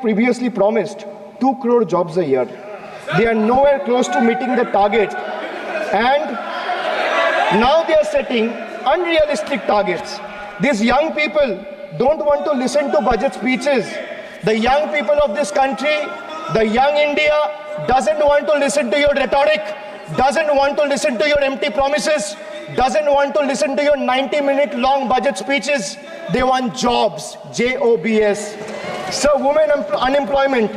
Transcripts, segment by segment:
previously promised 2 crore jobs a year. They are nowhere close to meeting the target, and now they are setting unrealistic targets. These young people don't want to listen to budget speeches. The young people of this country, the young India, doesn't want to listen to your rhetoric, doesn't want to listen to your empty promises, doesn't want to listen to your 90-minute long budget speeches. They want jobs, J-O-B-S. So women unemployment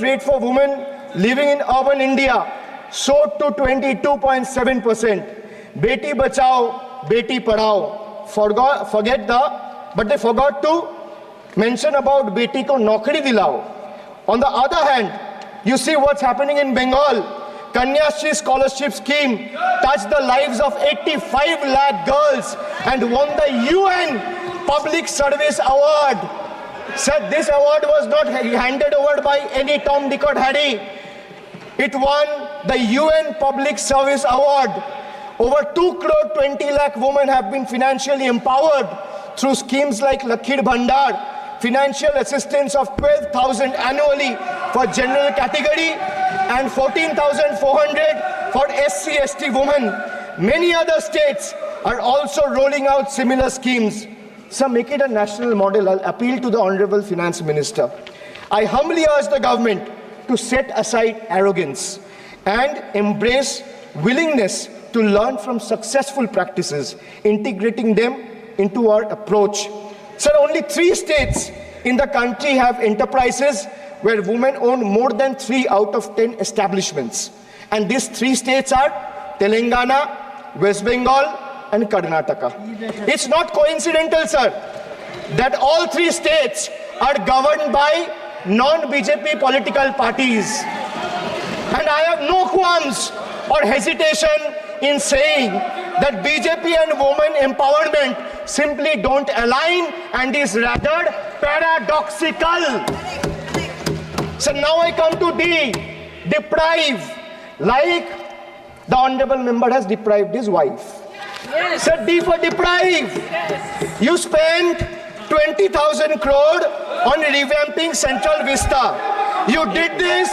rate for women living in urban India soared to 22.7%. Beti Bachao, Beti Padhao. But they forgot to mention about Beti ko Naukri Dilao. On the other hand, you see what's happening in Bengal. Kanya Shri scholarship scheme touched the lives of 85 lakh girls and won the UN Public Service Award. Sir, this award was not handed over by any Tom, Dick or Harry. It won the UN Public Service Award. Over 2 crore 20 lakh women have been financially empowered through schemes like Lakhir Bhandar, financial assistance of 12,000 annually for general category and 14,400 for SC/ST women. Many other states are also rolling out similar schemes. So make it a national model. I'll appeal to the Honorable Finance Minister. I humbly urge the government to set aside arrogance and embrace willingness to learn from successful practices, integrating them into our approach. Sir, only 3 states in the country have enterprises where women own more than 3 out of 10 establishments. And these 3 states are Telangana, West Bengal, and Karnataka. It's not coincidental, sir, that all 3 states are governed by non-BJP political parties. And I have no qualms or hesitation in saying that BJP and women empowerment simply don't align and is rather paradoxical. So now I come to D, deprive, like the Honorable Member has deprived his wife. Yes. So D for deprive. Yes. You spent 20,000 crore on revamping Central Vista. You did this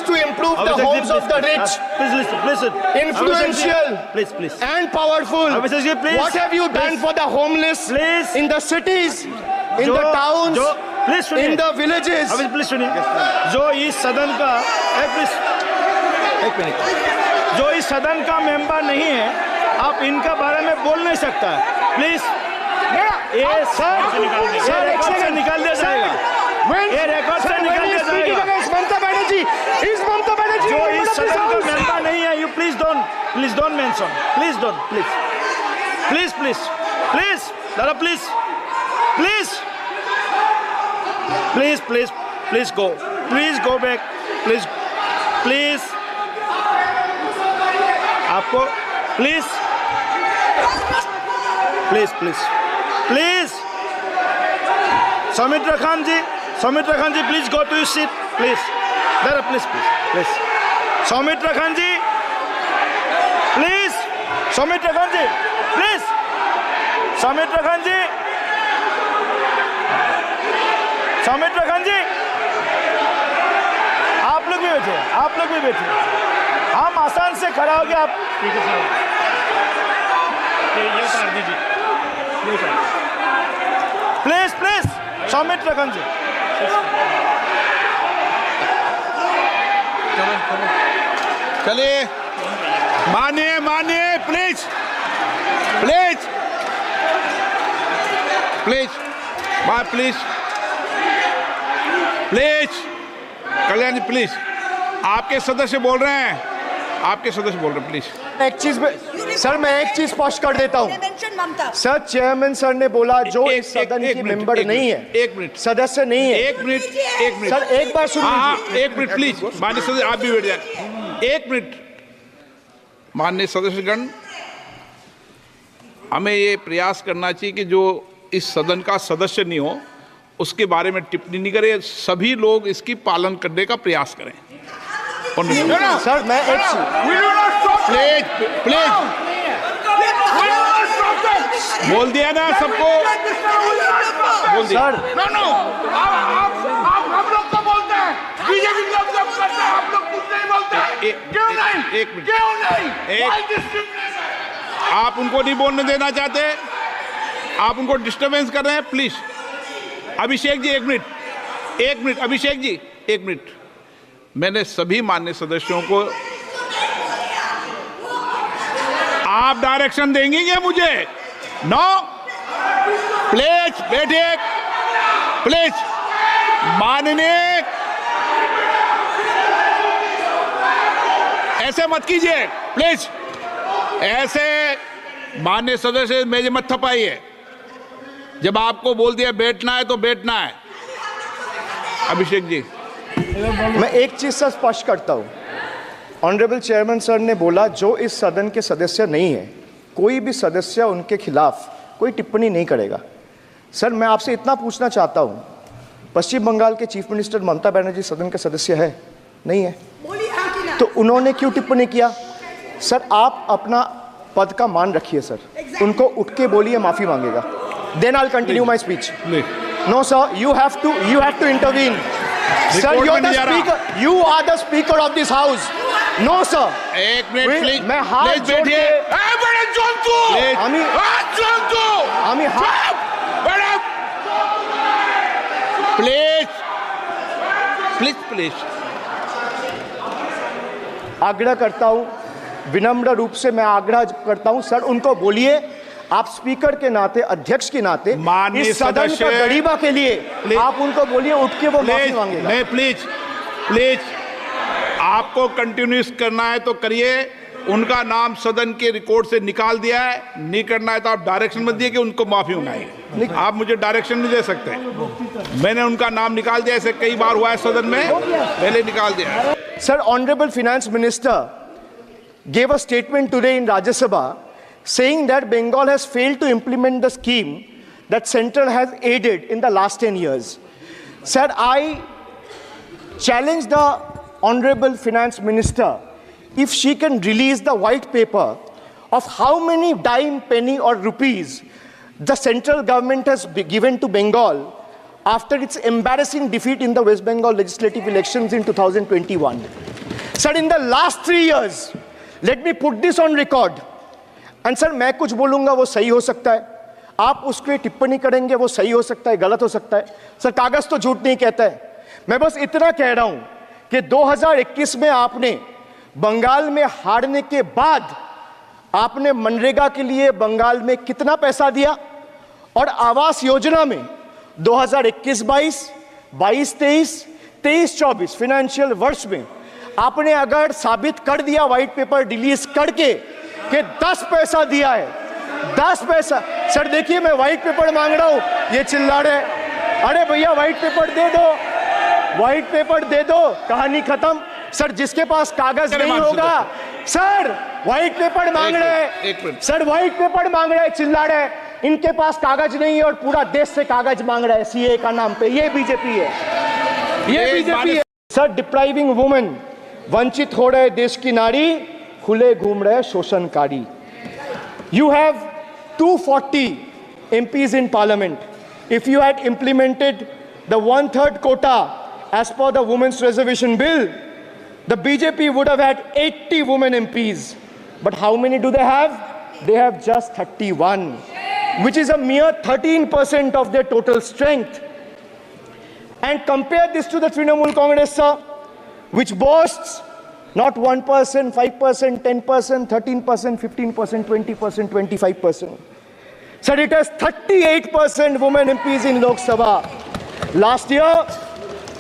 to improve the homes of the rich, influential, and powerful. What have you done for the homeless in the cities, in the towns, in the villages? जो इस सदन का member नहीं है, आप इनका बारे में बोल नहीं सकता है, प्लीज। ये सर रिकॉर्ड से निकाल दिया जाएगा, ये रिकॉर्ड से निकाल दिया जाएगा। जो इस सदन का मेंबर नहीं है, you please don't mention, please दादा प्लीज गो बैक, प्लीज आपको please Soumitra Khan ji please go to your seat, please दादा प्लीज सौमित्र खान जी आप लोग भी बैठे, हम आसान से खड़ा हो गया। आप ठीक है साहब, ये उतार दीजिए, प्लीज सौमित्र खान जी। चलिए, मानिए प्लीज कल्याण जी प्लीज, आपके सदस्य बोल रहे हैं, प्लीज। सर मैं एक चीज स्पष्ट कर देता हूँ। सर चेयरमैन सर ने बोला जो इस सदन की मेंबर नहीं है, 1 मिनट, सदस्य नहीं है। 1 मिनट सर एक बार सुन लीजिए। 1 मिनट प्लीज, माननीय सदस्य आप भी बैठ जाए। 1 मिनट, माननीय सदस्यगण, हमें ये प्रयास करना चाहिए कि जो इस सदन का सदस्य नहीं हो उसके बारे में टिप्पणी नहीं करें, सभी लोग इसकी पालन करने का प्रयास करें। सर मैं एक प्लीज बोल दिया ना सबको, बोल दिया। सर आप हम लोग को बोलते हैं, बीजेपी लोग जब करते हैं आप लोग कुछ नहीं बोलते हैं। क्यों नहीं? एक मिनट। क्यों नहीं? Why discrimination? आप उनको नहीं बोलने देना चाहते, आप उनको डिस्टर्बेंस कर रहे हैं। प्लीज अभिषेक जी एक मिनट, अभिषेक जी एक मिनट। मैंने सभी माननीय सदस्यों को, आप डायरेक्शन देंगे क्या मुझे? नो, प्लीज बैठिए, प्लीज। माननीय, ऐसे मत कीजिए प्लीज, ऐसे माननीय सदस्य मेरे मत थपाइए। जब आपको बोल दिया बैठना है तो बैठना है। अभिषेक जी, मैं एक चीज से स्पष्ट करता हूं। ऑनरेबल चेयरमैन सर ने बोला जो इस सदन के सदस्य नहीं है, कोई भी सदस्य उनके खिलाफ कोई टिप्पणी नहीं करेगा। सर मैं आपसे इतना पूछना चाहता हूं, पश्चिम बंगाल के चीफ मिनिस्टर ममता बनर्जी सदन के सदस्य है? नहीं है, तो उन्होंने क्यों टिप्पणी किया? सर आप अपना पद का मान रखिए सर, उनको उठ के बोलिए माफी मांगेगा। Then I will continue my speech. No sir, you have to intervene. Sir, you're the speaker. You are the speaker of this house. No sir. एक मिनट प्लीज, मैं हाथ जोड़ के बड़े जंतु, আমি प्लीज आग्रह करता हूं, विनम्र रूप से मैं आग्रह करता हूं सर, उनको बोलिए आप स्पीकर के नाते, अध्यक्ष के नाते, माननीय इस सदन सदस्य, का गरिमा के लिए आप उनको बोलिए उठ के वो माफी मांगेगा। नहीं प्लीज, आपको कंटिन्यूस करना है तो करिए। उनका नाम सदन के रिकॉर्ड से निकाल दिया है, नहीं करना है तो आप डायरेक्शन मत दिए कि उनको माफी मंगाई। आप मुझे डायरेक्शन नहीं दे सकते। मैंने उनका नाम निकाल दिया, ऐसे कई बार हुआ है सदन में, पहले निकाल दिया। Sir, Honorable Finance Minister gave a statement today in Rajya Sabha saying that Bengal has failed to implement the scheme that Central has aided in the last 10 years. Sir, I challenge the Honorable Finance Minister if she can release the white paper of how many dime, penny or rupees the central government has given to Bengal after its embarrassing defeat in the West Bengal legislative elections in 2021. Sir, in the last 3 years, let me put this on record. And sir, मैं कुछ बोलूंगा वो सही हो सकता है, आप उसके टिप्पणी करेंगे वो सही हो सकता है, गलत हो सकता है। सर कागज तो झूठ नहीं कहता है। मैं बस इतना कह रहा हूं कि 2021 में आपने बंगाल में हारने के बाद आपने मनरेगा के लिए बंगाल में कितना पैसा दिया, और आवास योजना में 2021-22, 22-23, 23-24 फाइनेंशियल वर्ष में आपने अगर साबित कर दिया व्हाइट पेपर रिलीज करके कि 10 पैसा दिया है, 10 पैसा। सर देखिए मैं व्हाइट पेपर मांग रहा हूं, ये चिल्ला रहे, अरे भैया व्हाइट पेपर दे दो, व्हाइट पेपर दे दो, कहानी खत्म। सर जिसके पास कागज नहीं होगा, सर व्हाइट पेपर मांग रहे, सर व्हाइट पेपर मांग रहे, चिल्ला रहे, इनके पास कागज नहीं है और पूरा देश से कागज मांग रहा है सीए का नाम पे। ये बीजेपी है, ये बीजेपी है। सर डिप्राइविंग वुमेन, वंचित हो रहे देश की नारी, खुले घूम रहे शोषणकारी। You have 240 MPs in parliament. If you had implemented the 1/3 quota as per the Women's Reservation Bill, the BJP would have had 80 women MPs. But how many do they have? They have just 31, which is a mere 13% of their total strength. And compare this to the Trinamool Congress, sir, which boasts not 1%, 5%, 10%, 13%, 15%, 20%, 25%. Sir, it has 38% women MPs in Lok Sabha. Last year,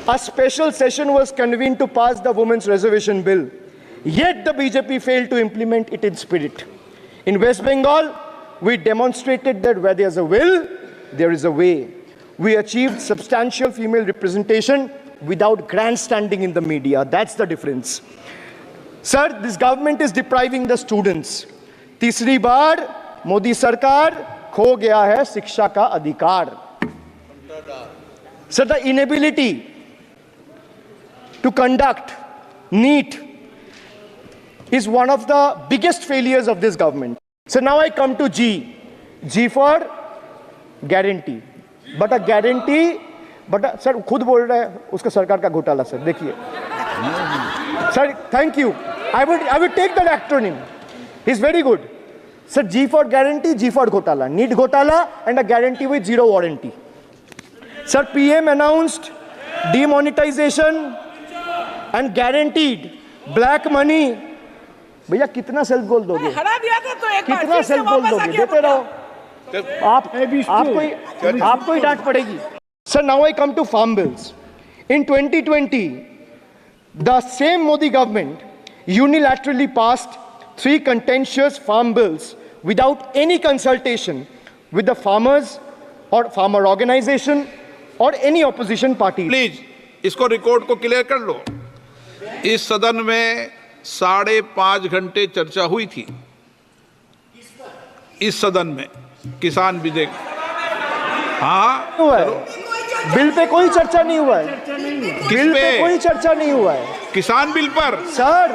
a special session was convened to pass the Women's Reservation Bill. Yet the BJP failed to implement it in spirit. In West Bengal, we demonstrated that where there's a will, there is a way. We achieved substantial female representation without grandstanding in the media. That's the difference. Sir, this government is depriving the students. तीसरी बार मोदी सरकार खो गया है शिक्षा का अधिकार. Sir, the inability to conduct NEET is one of the biggest failures of this government. So now I come to G. G for guarantee, but a guarantee, sir खुद बोल रहे हैं उसका सरकार का घोटाला सर, देखिए sir, thank you, I would take that acronym, he's very good. Sir, G for guarantee, G for घोटाला, need घोटाला and a guarantee with zero warranty. Sir, PM announced demonetization and guaranteed black money. भैया कितना self goal दोगे, हरा दिया था तो एक बार कितना फिर से सेल्फ गोल वापस आ दोगे, गया देते रहो आपको ही डांट पड़ेगी. Sir, now I come to farm bills. In 2020, the same Modi government unilaterally passed 3 contentious farm bills without any consultation with the farmers or farmer organization or any opposition party. Please इसको record को clear कर लो. इस सदन में 5.5 घंटे चर्चा हुई थी. इस सदन में किसान विधेयक, हाँ हुआ है, बिल पे कोई चर्चा नहीं हुआ है, बिल पे कोई चर्चा नहीं हुआ है. किसान बिल पर सर,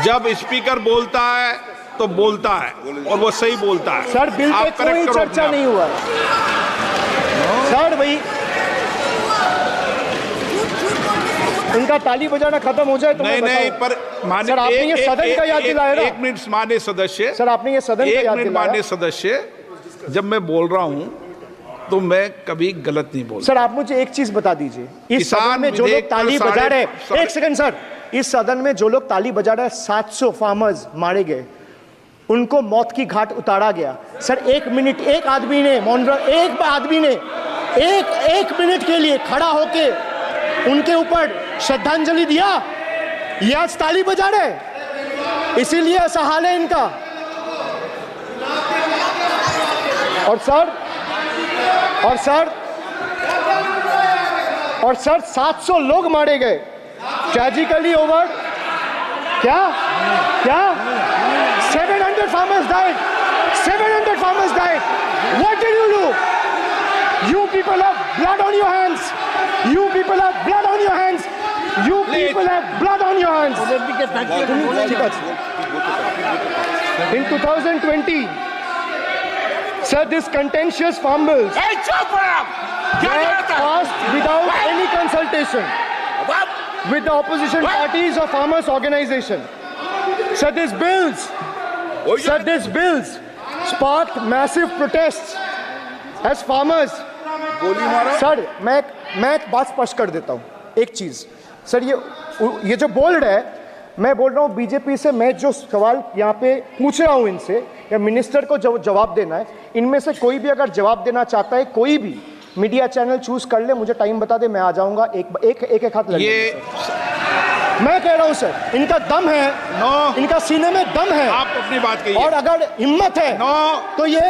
जब स्पीकर बोलता है तो बोलता है और वो सही बोलता है. सर बिल पे आप correct कोई करो चर्चा अपने नहीं हुआ है. सर भाई उनका ताली बजाना खत्म हो जाए तो नहीं मैं नहीं, बताऊं. पर माननीय सर आपने ये सदन का याद दिलाया ना. 1 मिनट माननीय सदस्य, सर आपने ये सदन का 1 याद मिनट दिलाया. माननीय सदस्य, जब मैं बोल रहा हूं तो मैं कभी गलत नहीं बोलता. सर आप मुझे एक चीज बता दीजिए, इस किसान सदन में जो लोग विधेयक पर ताली बजा रहे हैं, साढ़े- एक सेकंड सर, इस सदन में जो लोग ताली बजा रहे हैं, 700 फार्मर्स मारे गए, उनको मौत की घाट उतारा गया. सर 1 मिनट, एक आदमी ने एक मिनट के लिए खड़ा होके उनके ऊपर श्रद्धांजलि दिया. ये आज ताली बजा रहे हैं, इसीलिए ऐसा हाल है इनका. और सर 700 लोग मारे गए, ट्रेजिकली ओवर. क्या 700 farmers died. 700 farmers died. What did you do? You people have blood on your hands. You people have blood on your hands. You people have blood on your hands. In 2020, sir, this contentious farm bills ए, चुप रहो. क्या were करता है? passed without any consultation with the opposition parties or farmers organization. Sir, these bills sparked massive protests as farmers. Sir मैं एक बात स्पष्ट कर देता हूँ, एक चीज. सर ये जो बोल रहा है, मैं बोल रहा हूँ बीजेपी से, मैं जो सवाल यहाँ पे पूछ रहा हूँ इनसे, या मिनिस्टर को जवाब देना है, इनमें से कोई भी अगर जवाब देना चाहता है, कोई भी मीडिया चैनल चूज कर ले, मुझे टाइम बता दे, मैं आ जाऊंगा. एक हाथ लग ये मैं कह रहा हूं सर, इनका दम है, इनका सीने में दम है, आप अपनी बात कहिए. और अगर हिम्मत है तो ये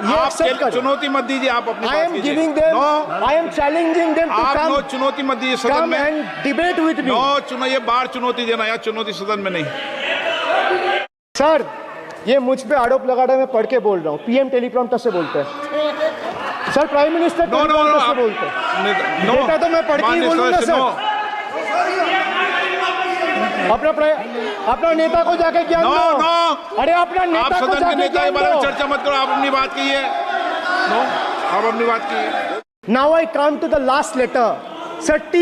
आप accept करें. चुनौती मत दीजिए, आप अपनी I बात am कीजिए. giving them, I am challenging them to आप come, चुनौती मत दीजिए सदन come में. and debate with me. ये बार चुनौती देना, या चुनौती सदन में नहीं. सर ये मुझ पे आरोप लगा रहे हैं, मैं पढ़ के बोल रहा हूँ. पीएम टेलीप्रॉम्प्टर से बोलते हैं सर, प्राइम मिनिस्टर टेलीप्रॉम्प्टर से बोलते हैं. डेटा तो मैं पढ़ के ही बोलूंगा सर. अपना नेता को जाके ज्ञान दो. अरे अपना आप नेता को सदन के जाके नेता के ज्ञान बारे में दो. चर्चा मत करो, आप अपनी बात कीजिए. आप अपनी बात कीजिए. Now I come to the last letter. Sir, T.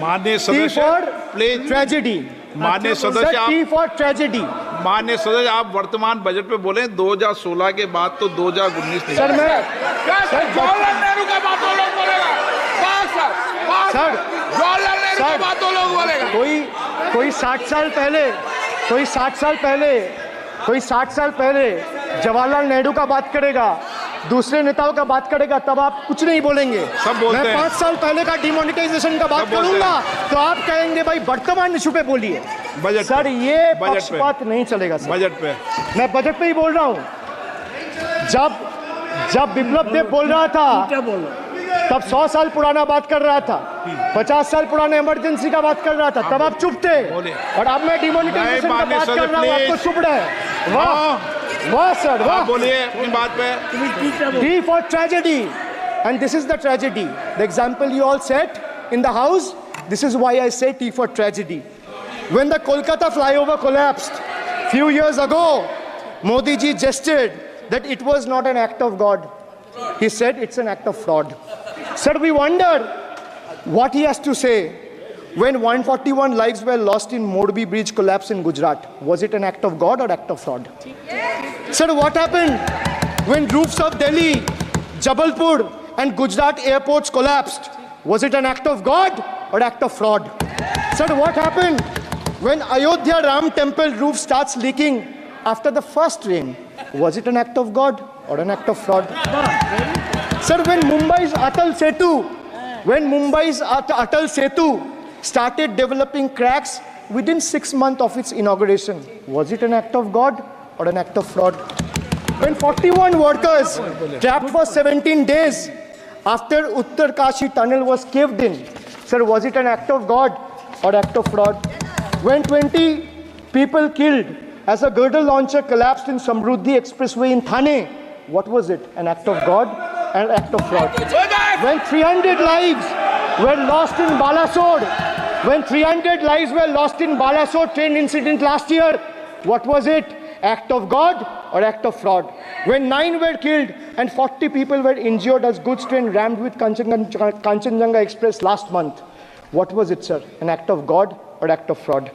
माननीय T सदस्य for प्लीज. tragedy. माननीय Sir, सदस्य T for tragedy. माननीय सदस्य आप वर्तमान बजट पे बोले 2016 के बाद तो 2019 नहीं. सर मैं क्या जवाहरलाल नेहरू का बात वो लोग बोलेगा? बस सर, जवाहरलाल नेहरू का सर, बात वो लोग बोलेगा. कोई 60 साल पहले जवाहरलाल नेहरू का बात करेगा, दूसरे नेताओं का बात करेगा, तब आप कुछ नहीं बोलेंगे. सब बोलते मैं हैं. 5 साल पहले का डिमोनेटाइजेशन का बात सब बोलते करूंगा तो आप कहेंगे भाई वर्तमान इशू पे बोलिए. बजट सर पे. ये बजट पे. पक्षपात नहीं चलेगा सर. बजट पे मैं बजट पे ही बोल रहा हूँ. जब बिप्लब देव बोल रहा था तब 100 साल पुराना बात कर रहा था, 50 साल पुराने इमरजेंसी का बात कर रहा था, तब आप चुप थे. और अब मैं डिमोनेटाइजेशन का बात कर रहा हूँ, आपको चुप रहे. वाह सर वाह. बोलिए अपनी बात पे. T for tragedy, and this is the tragedy. The example you all set in the house, this is why I say T for tragedy. When the Kolkata flyover collapsed few years ago, Modi ji gestured that it was not an act of God. He said it's an act of fraud. Sir, we wonder what he has to say when 141 lives were lost in Morbi Bridge collapse in Gujarat. Was it an act of God or act of fraud? Sir, what happened when roofs of Delhi, Jabalpur and Gujarat airports collapsed? Was it an act of God or act of fraud? Sir, what happened when Ayodhya Ram temple roof starts leaking after the first rain? Was it an act of God or an act of fraud? Sir, when Mumbai's Atal Setu started developing cracks within 6 months of its inauguration, was it an act of God or an act of fraud? When 41 workers trapped for 17 days after Uttar Kashi tunnel was caved in, sir, was it an act of God or act of fraud? When 20 people killed as a girdle launcher collapsed in Samruddhi Expressway in Thane, what was it? An act of God and an act of fraud? When 300 lives were lost in Balasore train incident last year, what was it? Act of God or act of fraud? When 9 were killed and 40 people were injured as goods train rammed with Kanchenjunga Express last month, what was it, sir? An act of God or act of fraud?